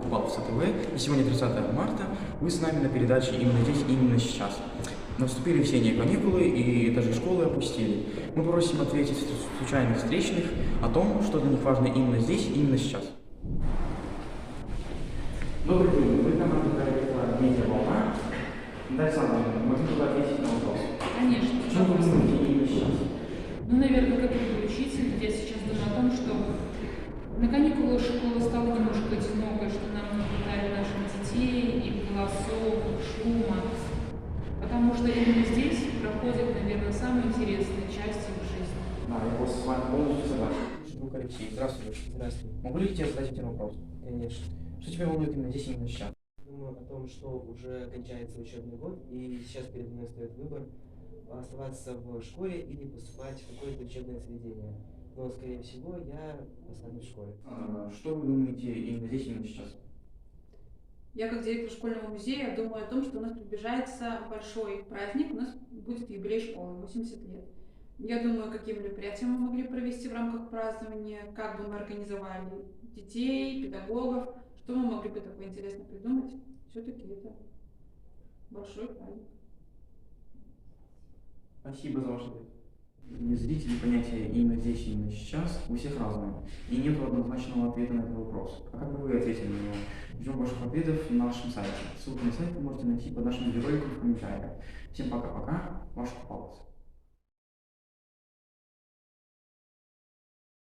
Купалов ТВ, и сегодня 30 марта, вы с нами на передаче «Именно здесь, именно сейчас». Наступили весенние каникулы, и даже школы опустили. Мы просим ответить случайных встречных о том, что для них важно именно здесь, именно сейчас. Добрый день, вы команда проекта «Медиа-волна». Дарья Александровна, можно туда ответить на вопрос? Конечно. Что вы думаете именно сейчас? Ну, наверное, как любой учитель, я сейчас думаю о том, что на каникулах школа стала немножко одинокой, что нам не хватает наших детей, их голосов, их шума. Потому что именно здесь проходит, наверное, самая интересная часть их жизни. Да, я с вами полностью согласен. Друг Алексей, здравствуйте. Здравствуй. Могу ли я тебе задать один вопрос? Конечно. Что тебя волнует именно здесь, именно сейчас? Думаю о том, что уже кончается учебный год, и сейчас передо мной стоит выбор оставаться в школе или поступать в какое-то учебное заведение. Но, скорее всего, я останусь в школе. Что вы думаете именно здесь, именно сейчас? Я как директор школьного музея думаю о том, что у нас приближается большой праздник, у нас будет юбилей школы, 80 лет. Я думаю, какие мероприятия мы могли провести в рамках празднования, как бы мы организовали детей, педагогов, что мы могли бы такое интересно придумать. Все-таки это большой праздник. Спасибо за ваш ответ. Для зрителей понятие «именно здесь, именно сейчас» у всех разное, и нет однозначного ответа на этот вопрос. А как бы вы ответили на него? Ждем ваших ответов на нашем сайте. Ссылку на сайт вы можете найти под нашим видеороликом в комментариях. Всем пока-пока, ваш Купалов.